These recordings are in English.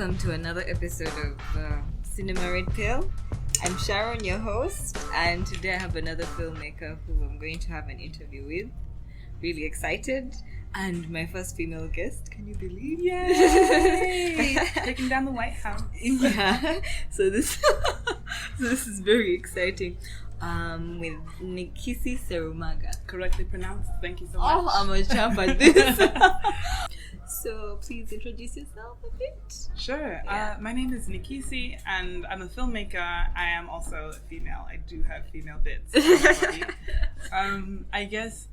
welcome to another episode of Cinema Red Pill. I'm Sharon, your host, and today I have another filmmaker who I'm going to have an interview with. Really excited. And my first female guest, can you believe? Yay! Taking down the White House. Yeah. So this is very exciting. With Nikissi Serumaga. Correctly pronounced. Thank you so much. Oh, I'm a champ at this. So please introduce yourself a bit. Sure. Yeah. My name is Nikissi, and I'm a filmmaker. I am also a female. I do have female bits. I guess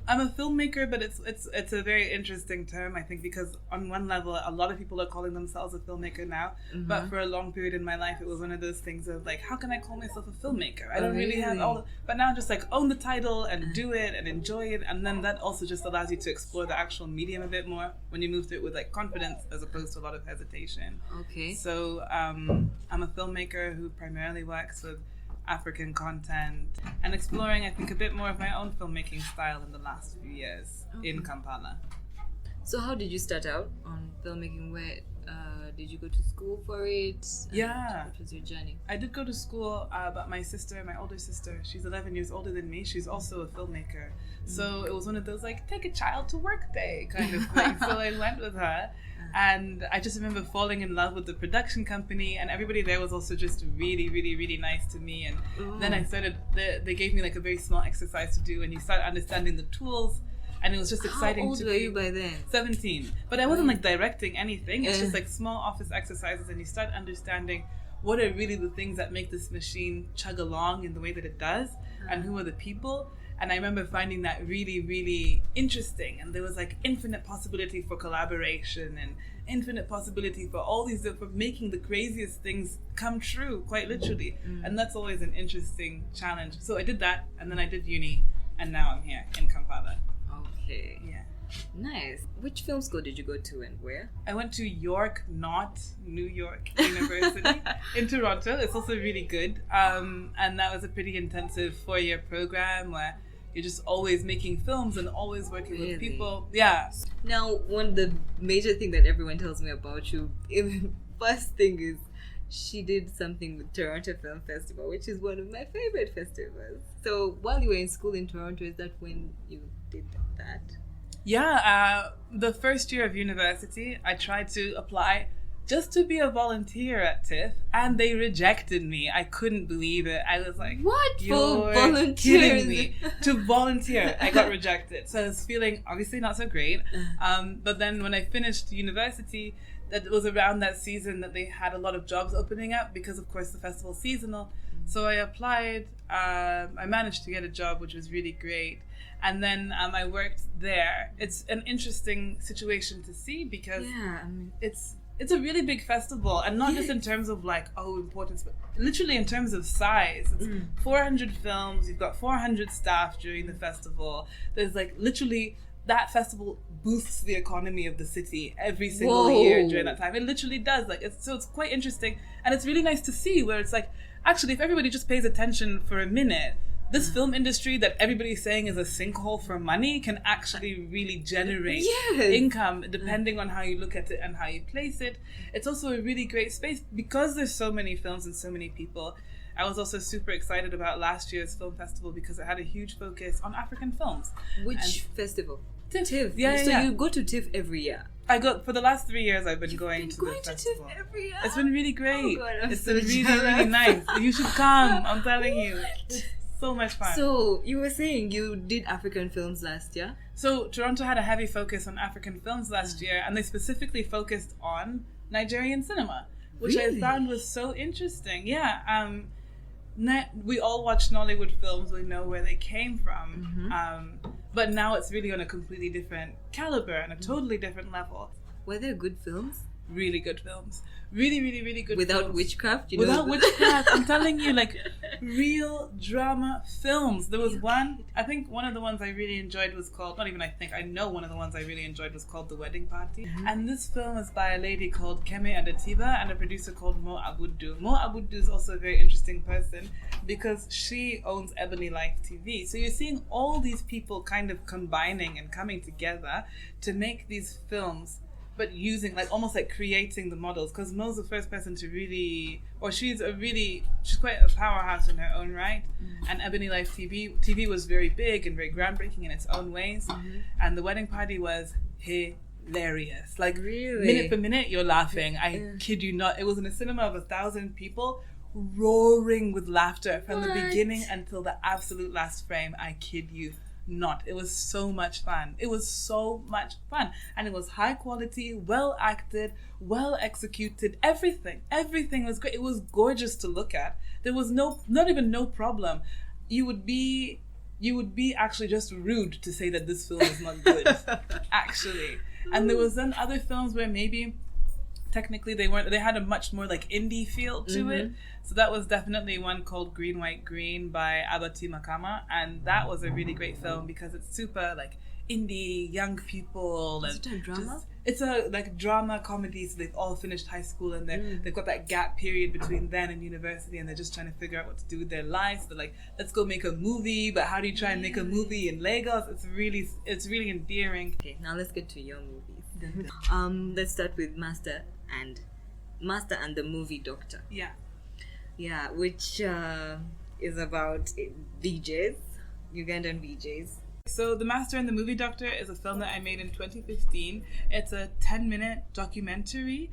I'm a filmmaker, but it's a very interesting term, I think, because on one level, a lot of people are calling themselves a filmmaker now. Mm-hmm. But for a long period in my life, it was one of those things of like, how can I call myself a filmmaker? I don't really have all. But now just like own the title and do it and enjoy it, and then that also just allows you to explore the actual medium a bit more when you move through it with like confidence as opposed to a lot of hesitation. Okay. So I'm a filmmaker who primarily works with African content and exploring, I think, a bit more of my own filmmaking style in the last few years in Kampala. So how did you start out on filmmaking? Where did you go to school for it? Yeah. What was your journey? I did go to school, but my older sister, she's 11 years older than me. She's also a filmmaker. So it was one of those like, take a child to work day kind of thing. So I went with her. And I just remember falling in love with the production company, and everybody there was also just really, really, really nice to me. And then I started, they gave me like a very small exercise to do, and you start understanding the tools, and it was just exciting. How old were you by then? 17. But I wasn't like directing anything. It's just like small office exercises, and you start understanding what are really the things that make this machine chug along in the way that it does, and who are the people. And I remember finding that really, really interesting. And there was like infinite possibility for collaboration and infinite possibility for all these, for making the craziest things come true, quite literally. And that's always an interesting challenge. So I did that, and then I did uni, and now I'm here in Kampala. Okay. Yeah. Nice. Which film school did you go to and where? I went to York, not New York University in Toronto. It's also really good. And that was a pretty intensive 4-year program where you're just always making films and always working with people. Yeah. Now, the major thing that everyone tells me about you, first thing is she did something with Toronto Film Festival, which is one of my favorite festivals. So while you were in school in Toronto, is that when you did that? Yeah. The first year of university, I tried to apply just to be a volunteer at TIFF, and they rejected me. I couldn't believe it. I was like, what? You're kidding me. To volunteer, I got rejected. So I was feeling obviously not so great. But then when I finished university, that was around that season that they had a lot of jobs opening up because, of course, the festival's seasonal. So I applied. I managed to get a job, which was really great. And then I worked there. It's an interesting situation to see because it's a really big festival, and not just in terms of like, importance, but literally in terms of size. It's 400 films, you've got 400 staff during the festival. There's like literally, that festival boosts the economy of the city every single year during that time. It literally does. Like, it's quite interesting, and it's really nice to see where it's like, actually, if everybody just pays attention for a minute, this film industry that everybody's saying is a sinkhole for money can actually really generate income depending on how you look at it and how you place it. It's also a really great space because there's so many films and so many people. I was also super excited about last year's film festival because it had a huge focus on African films. Which festival? TIFF. Yeah. You go to TIFF every year? I go for the last 3 years. I've been going to the festival. TIFF every year? It's been really great. Oh God, it's been really, really nice. You should come. I'm telling you. So much fun. So you were saying you did African films last year? So Toronto had a heavy focus on African films last year, and they specifically focused on Nigerian cinema, which I found was so interesting. Yeah, we all watch Nollywood films. We know where they came from, but now it's really on a completely different caliber and a totally different level. Were there good films? Really good films. Really, really, really good Without films. witchcraft? Without witchcraft. I'm telling you, like, real drama films. There was one, I think one of the ones I really enjoyed was called, I know one of the ones I really enjoyed was called The Wedding Party. And this film is by a lady called Keme Adetiba and a producer called Mo Abudu. Mo Abudu is also a very interesting person because she owns Ebony Life TV. So you're seeing all these people kind of combining and coming together to make these films but using like almost like creating the models, because Mo's the first person to really, or she's quite a powerhouse in her own right. And Ebony Life TV was very big and very groundbreaking in its own ways. And the wedding party was hilarious. Like, really? Minute for minute, you're laughing. I kid you not. It was in a cinema of 1,000 people, roaring with laughter from the beginning until the absolute last frame. I kid you not. It was so much fun. It was so much fun. And it was high quality, well acted, well executed. Everything was great. It was gorgeous to look at. There was not even no problem. You would be actually just rude to say that this film is not good, actually. And there was then other films where maybe technically they had a much more like indie feel to it. So that was definitely one called Green White Green by Abati Makama, and that was a really great film because it's super like indie, young people. Is it a drama? It's a like drama comedy, so they've all finished high school and they've got that gap period between then and university, and they're just trying to figure out what to do with their lives. They're like, let's go make a movie, but how do you try and make a movie in Lagos? It's really endearing. Okay, now let's get to your movies. Let's start with Master and the Movie Doctor. Yeah, which is about VJs, Ugandan VJs. So The Master and the Movie Doctor is a film that I made in 2015. It's a 10-minute documentary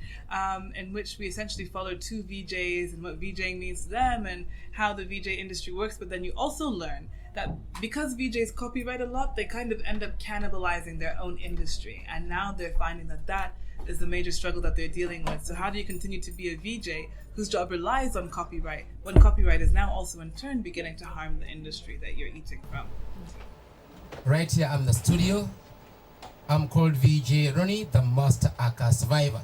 in which we essentially follow two VJs and what VJing means to them and how the VJ industry works. But then you also learn that because VJs copyright a lot, they kind of end up cannibalizing their own industry. And now they're finding that is the major struggle that they're dealing with. So how do you continue to be a VJ whose job relies on copyright when copyright is now also in turn beginning to harm the industry that you're eating from? Right here, I'm in the studio. I'm called VJ Ronnie, the Master Aka Survivor.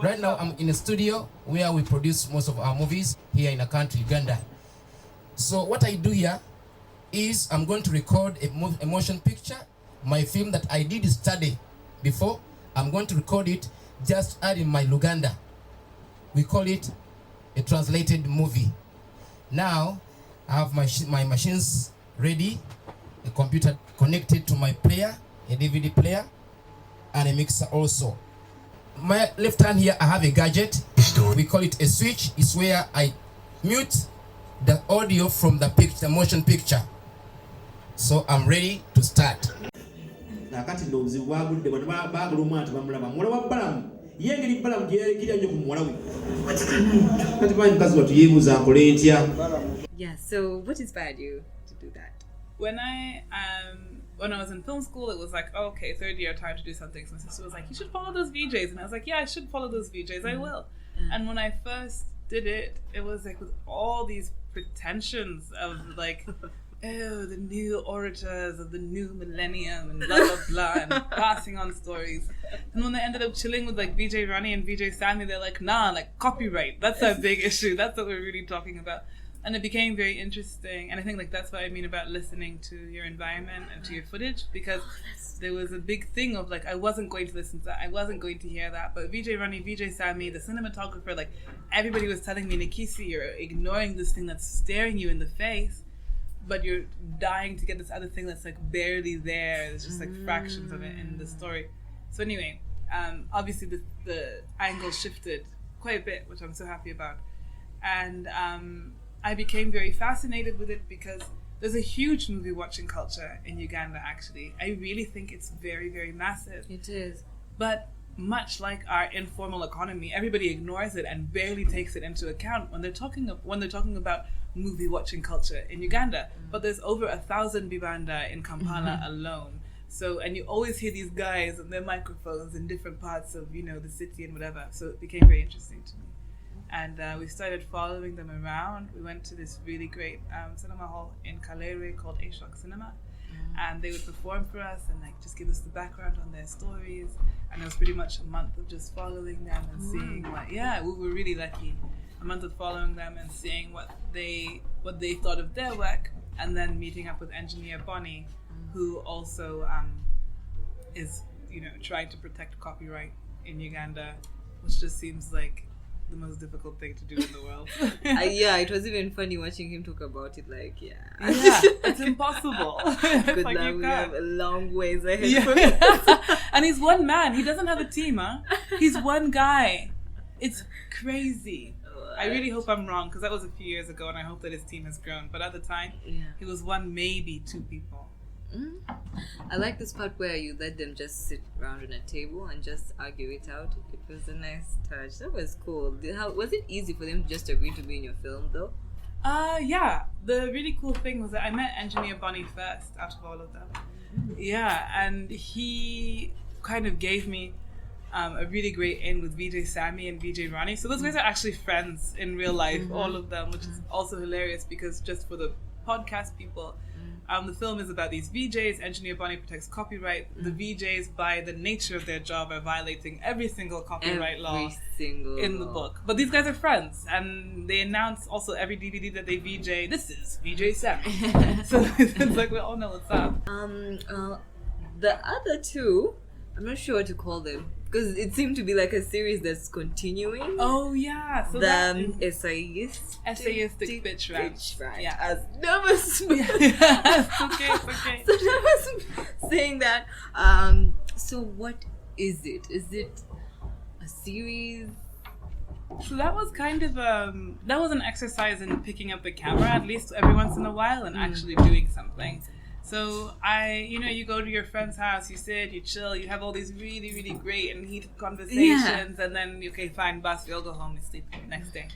Right now, I'm in a studio where we produce most of our movies here in the country, Uganda. So what I do here is I'm going to record a motion picture, my film that I did study before. I'm going to record it, just add in my Luganda. We call it a translated movie. Now, I have my machines ready, a computer connected to my player, a DVD player, and a mixer also. My left hand here, I have a gadget. We call it a switch. It's where I mute the audio from the motion picture. So I'm ready to start. Nakati ndo obuzibu bwagudde bwe baagala omwana tebamulaba muwala wa bbalamu yengeri bbalamu gyeyalekirya nnyo ku muwala we kati bayi mukazi wattu yeebuuza akole ntya. Yeah, so what inspired you to do that? When I was in film school, it was like, oh, okay, third year, time to do something. So my sister was like, you should follow those VJs. And I was like, yeah, I should follow those VJs. I will. And when I first did it, it was like with all these pretensions of like, oh, the new orators of the new millennium and blah, blah, blah, and passing on stories. And when they ended up chilling with like VJ Ronnie and VJ Sammy, they're like, nah, like copyright. That's a big issue. That's what we're really talking about. And it became very interesting. And I think like that's what I mean about listening to your environment and to your footage, because there was a big thing of like, I wasn't going to listen to that. I wasn't going to hear that. But VJ Ronnie, VJ Sammy, the cinematographer, like everybody was telling me, Nikissi, you're ignoring this thing that's staring you in the face, but you're dying to get this other thing that's like barely there. There's just like fractions of it in the story. So anyway, obviously the angle shifted quite a bit, which I'm so happy about. And I became very fascinated with it because there's a huge movie watching culture in Uganda, actually. I really think it's very, very massive. It is. But much like our informal economy, everybody ignores it and barely takes it into account when they're talking about movie watching culture in Uganda. But there's over 1,000 Bibanda in Kampala alone. So, and you always hear these guys and their microphones in different parts of, you know, the city and whatever. So it became very interesting to me. And we started following them around. We went to this really great cinema hall in Kalere called Ashok Cinema. And they would perform for us and like just give us the background on their stories. And it was pretty much a month of just following them and seeing we were really lucky. A month of following them and seeing what they thought of their work, and then meeting up with engineer Bonnie, who also is, you know, trying to protect copyright in Uganda, which just seems like the most difficult thing to do in the world. Yeah, it was even funny watching him talk about it. Like, yeah, it's impossible. Good like luck. We have a long ways ahead. Yeah. And he's one man. He doesn't have a team, huh? He's one guy. It's crazy. I really hope I'm wrong, because that was a few years ago, and I hope that his team has grown. But at the time, he was one, maybe two people. I like this part where you let them just sit around on a table and just argue it out. It was a nice touch. That was cool. Was it easy for them to just agree to be in your film, though? Yeah. The really cool thing was that I met engineer Bonnie first out of all of them. Yeah, and he kind of gave me a really great in with VJ Sammy and VJ Ronnie. So those guys are actually friends in real life, all of them, which is also hilarious, because just for the podcast people, the film is about these VJs. Engineer Bonnie protects copyright. The VJs, by the nature of their job, are violating every single copyright law in the book. But these guys are friends, and they announce also every DVD that they VJ, this is VJ Sammy. So it's like we all know what's up. The other two, I'm not sure what to call them, because it seemed to be like a series that's continuing. Oh yeah, so the Essayistic Bitch Rants. Yeah, as nervous. It's okay. So nervous saying that. So what is it? Is it a series? So that was kind of that was an exercise in picking up the camera at least every once in a while and actually doing something. So you go to your friend's house, you sit, you chill, you have all these really, really great and heated conversations, and then, okay, fine, bus, we all go home, we sleep next day.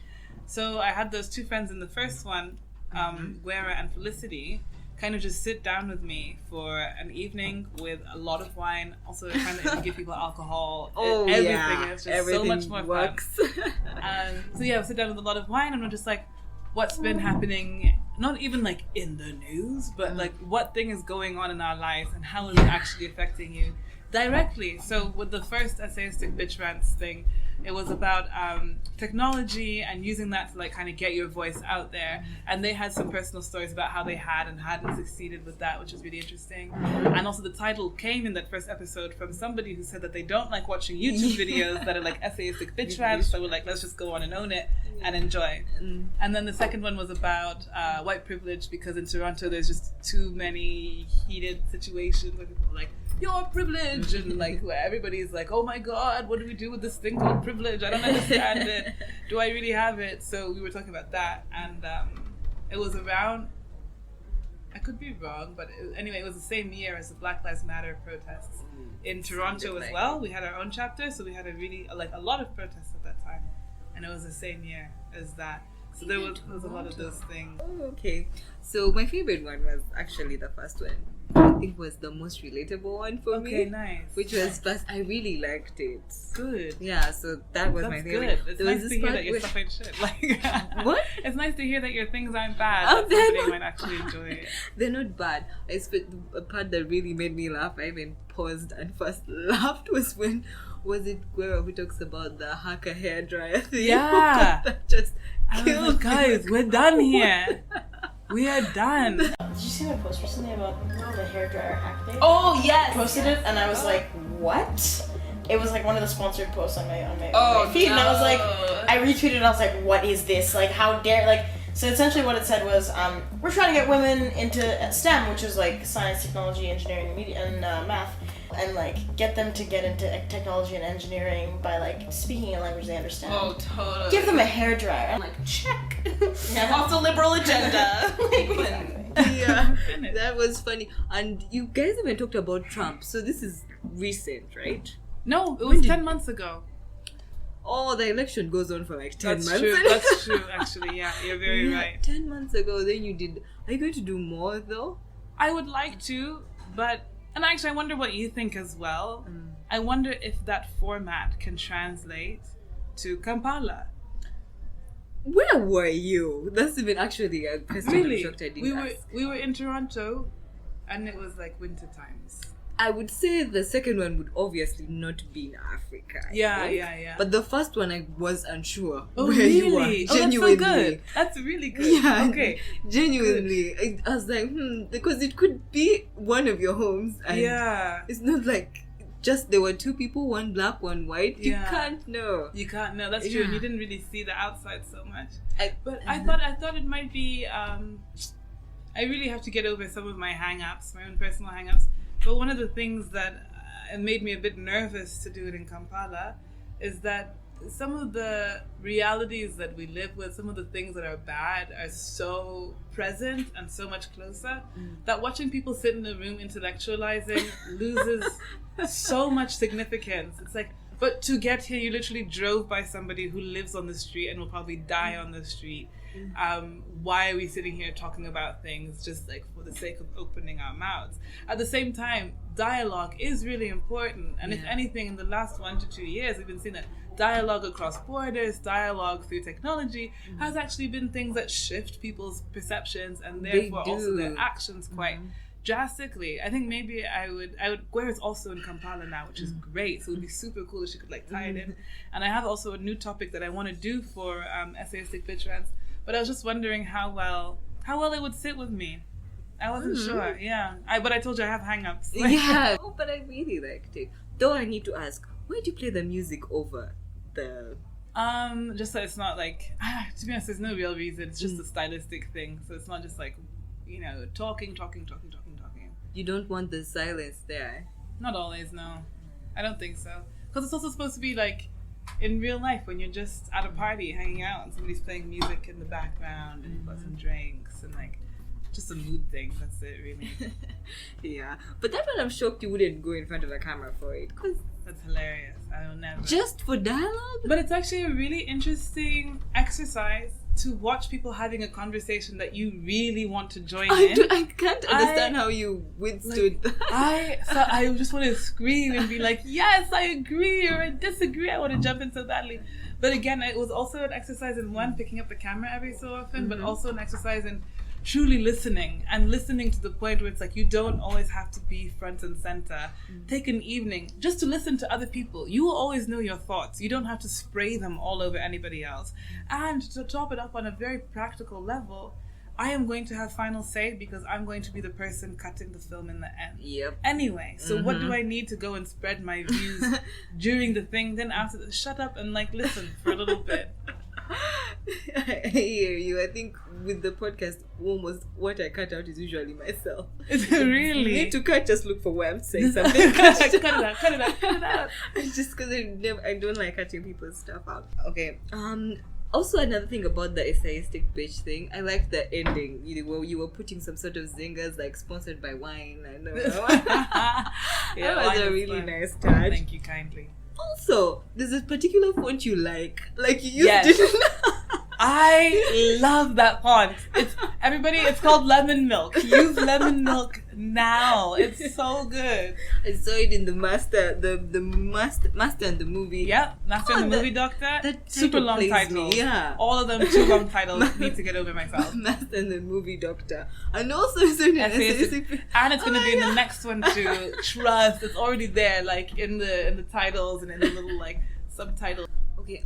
So I had those two friends in the first one, Guerra and Felicity, kind of just sit down with me for an evening with a lot of wine, also trying to give people alcohol, everything. Yeah. It's just everything so much more works. Fun. So yeah, we sit down with a lot of wine and we're just like, what's been happening, not even like in the news, but like what thing is going on in our lives and how is it actually affecting you directly. So with the first Essayistic Bitch Rants thing, it was about technology and using that to like kind of get your voice out there. And they had some personal stories about how they had and hadn't succeeded with that, which was really interesting. And also the title came in that first episode from somebody who said that they don't like watching YouTube videos that are like Essayistic Bitch Rants. So we're like, let's just go on and own it and enjoy. And then the second one was about white privilege, because in Toronto there's just too many heated situations where people are like, you're privileged, and like where everybody's like, oh my god, what do we do with this thing called privilege? I don't understand it. Do I really have it? So we were talking about that, and it was around, I could be wrong, but anyway, it was the same year as the Black Lives Matter protests in Toronto as well. We had our own chapter, so we had a lot of protests at that time, and it was the same year as that. So there was a lot of those things. Oh, okay. So my favorite one was actually the first one. I think was the most relatable one for me. Okay, nice. Which was, plus I really liked it. Good. Yeah, so that was my favorite. Good. It's nice to hear that your stuff ain't shit. Like, what? It's nice to hear that your things aren't bad. Oh, somebody might actually enjoy it. They're not bad. A part that really made me laugh, I even paused and first laughed, was when, was it Guerra who talks about the hacker hairdryer thing? Yeah. That just killed guys, we're done here. We are done. Did you see my post recently about the hairdryer hack thing? Oh yes! I posted it and I was like, what? It was like one of the sponsored posts on my feed, and I was like, I retweeted and I was like, what is this? Like, how dare, like, so essentially what it said was, we're trying to get women into STEM, which is like science, technology, engineering, media, and math, and like get them to get into technology and engineering by like speaking a language they understand. Oh, totally. Give them a hairdryer. I'm like, check. Also liberal agenda. Yeah, that was funny. And you guys even talked about Trump, so this is recent, right? No, it was 10 months ago. Oh, the election goes on for like 10 months. That's true, actually, yeah, you're very right. 10 months ago, then you did. Are you going to do more though? I would like to, but, and actually I wonder what you think as well. I wonder if that format can translate to Kampala. Where were you? That's even actually a question. Really? I didn't ask. We were in Toronto, and it was like winter times. I would say the second one would obviously not be in Africa. Yeah. But the first one, I was unsure where really? You were. Genuinely. That's so good. That's really good. Yeah. Okay. Genuinely. I was like, because it could be one of your homes. And it's not like just there were two people, one black, one white. You can't know. You can't know. That's true. And you didn't really see the outside so much. I thought it might be. I really have to get over some of my hang-ups, my own personal hang-ups. But one of the things that made me a bit nervous to do it in Kampala is that some of the realities that we live with, some of the things that are bad are so present and so much closer that watching people sit in a room intellectualizing loses so much significance. It's like, but to get here, you literally drove by somebody who lives on the street and will probably die on the street. Why are we sitting here talking about things just like for the sake of opening our mouths? At the same time, dialogue is really important. And if anything, in the last 1 to 2 years, we've been seeing that dialogue across borders, dialogue through technology has actually been things that shift people's perceptions and therefore also their actions quite drastically. I think maybe I would where it's also in Kampala now, which is great, so it would be super cool if she could like tie it in. And I have also a new topic that I want to do for Essayistic Bitch Rants, but I was just wondering how well it would sit with me. I wasn't sure. But I told you I have hang-ups. But I really liked it. Though I need to ask, why do you play the music over the... just so it's not like, to be honest, there's no real reason. It's just a stylistic thing. So it's not just like, talking. You don't want the silence there? Not always, no. I don't think so. Because it's also supposed to be like in real life when you're just at a party hanging out and somebody's playing music in the background and you've got some drinks and like just a mood thing. That's it, really. But that one I'm shocked you wouldn't go in front of a camera for it, because that's hilarious. I will never. Just for dialogue? But it's actually a really interesting exercise to watch people having a conversation that you really want to join in. I can't understand how you withstood that. I just want to scream and be like, yes, I agree, or I disagree. I want to jump in so badly. But again, it was also an exercise in picking up the camera every so often, but also an exercise in truly listening to the point where it's like you don't always have to be front and center. Take an evening just to listen to other people. You will always know your thoughts. You don't have to spray them all over anybody else. And to top it up on a very practical level, I am going to have final say because I'm going to be the person cutting the film in the end. Anyway, so what do I need to go and spread my views during the thing? Then after, shut up and like listen for a little bit. I hear you. I think with the podcast, almost what I cut out is usually myself. Really? You need to cut, just look for where I'm saying something. cut it out. Just because I don't like cutting people's stuff out. Okay. Also, another thing about the essayistic bitch thing, I like the ending. You were putting some sort of zingers, like sponsored by wine. I know. That was a really nice touch. Thank you kindly. Also, there's a particular font you like you didn't. I love that font. It's called Lemon Milk. Use Lemon Milk now. It's so good. I saw it in the Master and the movie. Yep, Master and the Movie Doctor. That super long titles. All of them too long titles. Need to get over myself. Master and the Movie Doctor. And also it's in essayistic. And it's going to be in the next one too. Trust. It's already there, like in the titles and in the little like subtitles. Okay.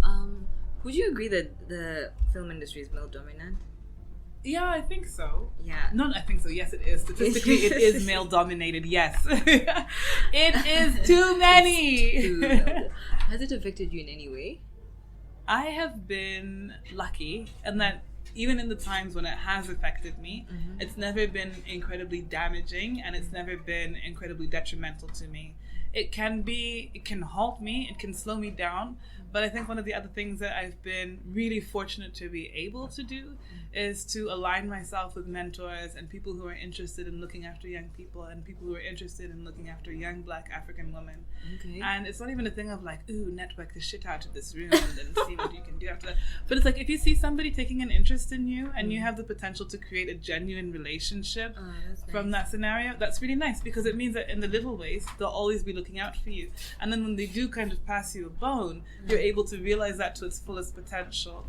Would you agree that the film industry is male dominant? Yeah, I think so. Yeah. Not I think so. Yes, it is. Statistically, it is male dominated. Yes. It is too many. Has it affected you in any way? I have been lucky in that even in the times when it has affected me, it's never been incredibly damaging and it's never been incredibly detrimental to me. It can halt me, it can slow me down. But I think one of the other things that I've been really fortunate to be able to do is to align myself with mentors and people who are interested in looking after young people and people who are interested in looking after young Black African women. Okay. And it's not even a thing of like, ooh, network the shit out of this room and then see what you can do after that. But it's like if you see somebody taking an interest in you and you have the potential to create a genuine relationship from that scenario, that's really nice because it means that in the little ways, they'll always be looking out for you. And then when they do kind of pass you a bone, you're able to realize that to its fullest potential.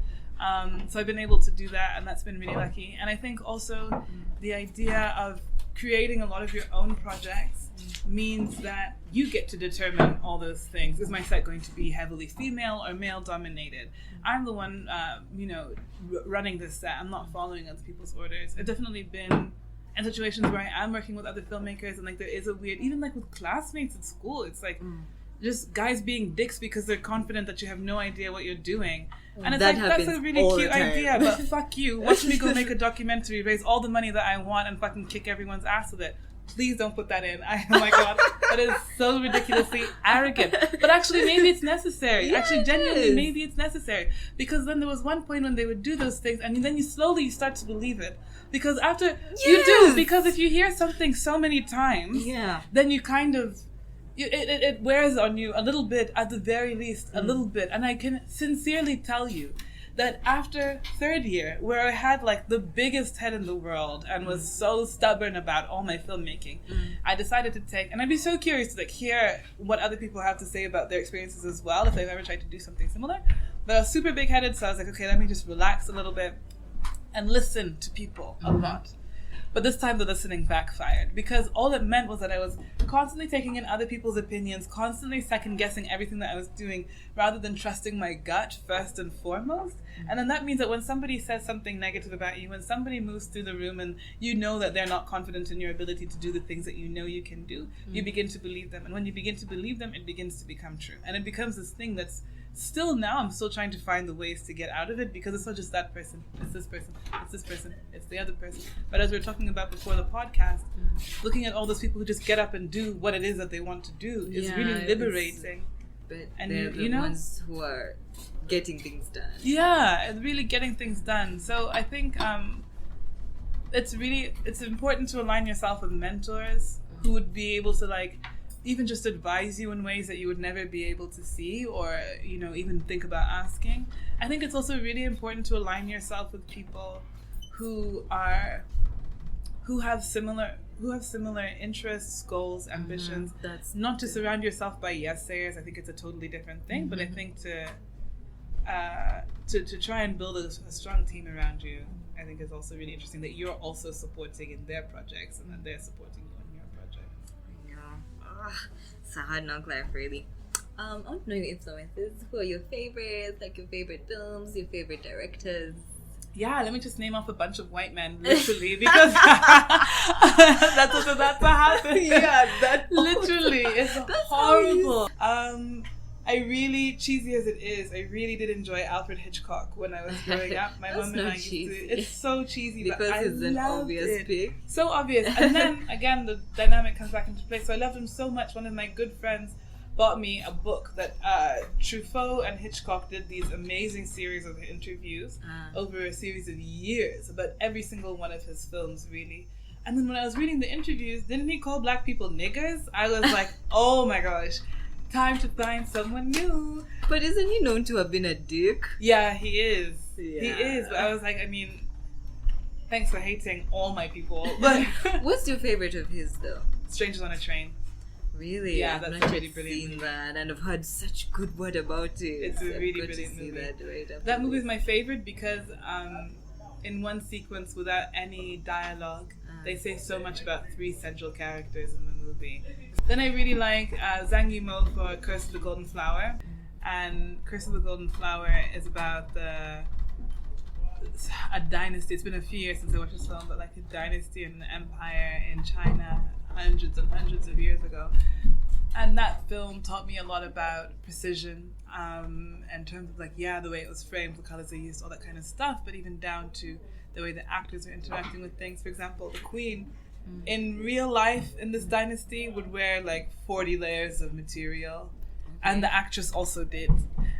So I've been able to do that and that's been really lucky. And I think also the idea of creating a lot of your own projects means that you get to determine all those things. Is my set going to be heavily female or male dominated? I'm the one, running this set. I'm not following other people's orders. I've definitely been in situations where I am working with other filmmakers, and like there is a weird, even like with classmates at school, it's like just guys being dicks because they're confident that you have no idea what you're doing. And it's that like, that's a really cute idea, but fuck you. Watch me go make a documentary, raise all the money that I want, and fucking kick everyone's ass with it. Please don't put that in. Oh my god, that is so ridiculously arrogant. But actually, maybe it's necessary. Yes. Actually, genuinely, maybe it's necessary. Because then there was one point when they would do those things, and then you slowly start to believe it. Because after you do, because if you hear something so many times, then you kind of it wears on you a little bit, at the very least, a little bit. And I can sincerely tell you that after third year, where I had like the biggest head in the world and was so stubborn about all my filmmaking, I decided to take, and I'd be so curious to like hear what other people have to say about their experiences as well, if they've ever tried to do something similar. But I was super big headed, so I was like, okay, let me just relax a little bit and listen to people a lot. But this time the listening backfired, because all it meant was that I was constantly taking in other people's opinions, constantly second guessing everything that I was doing, rather than trusting my gut first and foremost. And then that means that when somebody says something negative about you, when somebody moves through the room and you know that they're not confident in your ability to do the things that you know you can do, you begin to believe them. And when you begin to believe them, it begins to become true. And it becomes this thing that's still, now I'm still trying to find the ways to get out of it, because it's not just that person, it's this person, it's this person, it's the other person. But as we were talking about before the podcast, looking at all those people who just get up and do what it is that they want to do is really liberating. But and they're the ones who are getting things done. Yeah, and really getting things done. So I think it's important to align yourself with mentors who would be able to like even just advise you in ways that you would never be able to see, or even think about asking. I think it's also really important to align yourself with people who have similar interests, goals, ambitions. That's not to surround yourself by yes-sayers. I think it's a totally different thing. But I think to try and build a strong team around you, I think is also really interesting, that you're also supporting in their projects and that they're supporting you in your projects. It's a hard knock life, really. I want to know your influences. Who are your favorites? Like your favorite films, your favorite directors? Yeah, let me just name off a bunch of white men, literally, because that's what's about to happen. Yeah, that literally, it's horrible. I really, cheesy as it is, I really did enjoy Alfred Hitchcock when I was growing up. My mom and I used to. It's so cheesy, because but I it's an obvious pick. So obvious. And then again, the dynamic comes back into play. So I loved him so much. One of my good friends bought me a book that Truffaut and Hitchcock did these amazing series of interviews over a series of years about every single one of his films, really. And then when I was reading the interviews, didn't he call black people niggers? I was like, oh my gosh, time to find someone new. But isn't he known to have been a dick? Yeah, he is. Yeah. He is. But I was like, I mean, thanks for hating all my people. But what's your favorite of his, though? Strangers on a Train. Really? Yeah, that's I've really brilliant. Seen that, and I've heard such good word about it. It's a really brilliant movie. That movie is my favorite because in one sequence, without any dialogue, they say so much about three central characters in the movie. Then I really like Zhang Yimou for Curse of the Golden Flower, and Curse of the Golden Flower is about a dynasty. It's been a few years since I watched this film, but like a dynasty and an empire in China hundreds and hundreds of years ago. And that film taught me a lot about precision in terms of like, the way it was framed, the colors they used, all that kind of stuff, but even down to the way the actors are interacting with things. For example, the Queen in real life in this dynasty would wear like 40 layers of material, and the actress also did.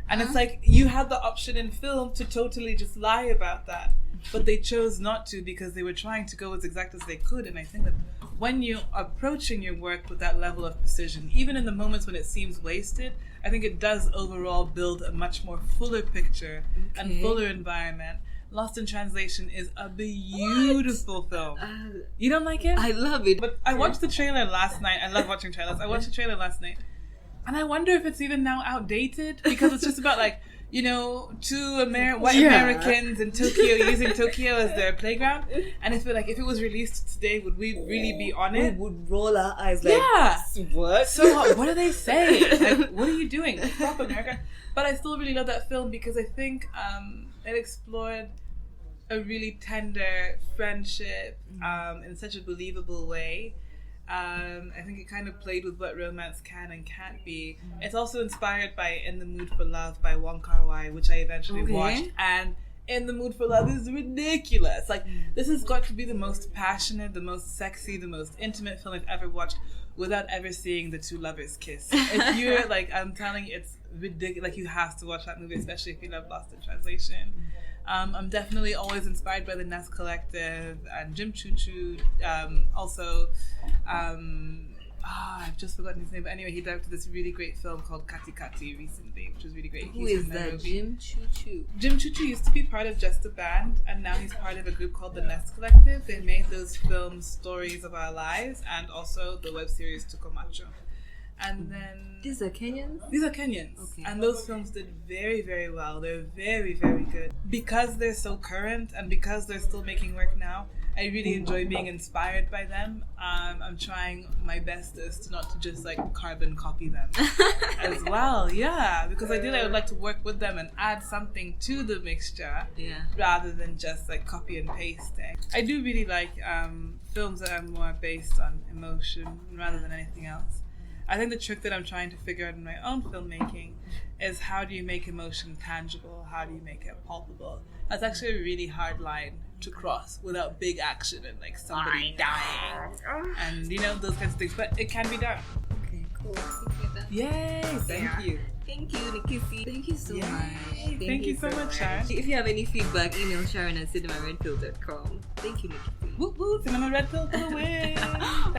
And it's like, you had the option in film to totally just lie about that, but they chose not to because they were trying to go as exact as they could. And I think that when you're approaching your work with that level of precision, even in the moments when it seems wasted, I think it does overall build a much more fuller picture and fuller environment. Lost in Translation is a beautiful film. You don't like it? I love it. But I watched the trailer last night. I love watching trailers. I watched the trailer last night. And I wonder if it's even now outdated, because it's just about like, two white Americans in Tokyo using Tokyo as their playground. And if it was released today, would we really be on it? We would roll our eyes like, what? So what do they say? Like, what are you doing? Stop America. But I still really love that film because I think it explored a really tender friendship in such a believable way. I think it kind of played with what romance can and can't be. It's also inspired by In the Mood for Love by Wong Kar-wai, which I eventually watched. And In the Mood for Love is ridiculous. Like, this has got to be the most passionate, the most sexy, the most intimate film I've ever watched without ever seeing the two lovers kiss. If you're like, I'm telling you, it's ridiculous. Like, you have to watch that movie, especially if you love Lost in Translation. I'm definitely always inspired by the Nest Collective and Jim Choo Choo. I've just forgotten his name. But anyway, he directed this really great film called Kati Kati recently, which was really great. Who is that? Jim Choo Choo. Jim Choo Choo used to be part of Just a Band, and now he's part of a group called the Nest Collective. They made those films Stories of Our Lives and also the web series Tukomacho. And then... These are Kenyans? These are Kenyans. Okay. And those films did very, very well. They're very, very good. Because they're so current and because they're still making work now, I really enjoy being inspired by them. I'm trying my bestest not to just like carbon copy them as well. Yeah, because ideally I would like to work with them and add something to the mixture rather than just like copy and pasting. I do really like films that are more based on emotion rather than anything else. I think the trick that I'm trying to figure out in my own filmmaking is how do you make emotion tangible? How do you make it palpable? That's actually a really hard line to cross without big action and like somebody dying and you know, those kinds of things. But it can be done. Okay, cool. Yay! Thank you. Thank you, Nikissi. Thank you so much. Thank you so much, Sharon. If you have any feedback, email Sharon at cinemaredpill.com. Thank you, Nikissi. Woo woo! Cinema Red Pill for the win!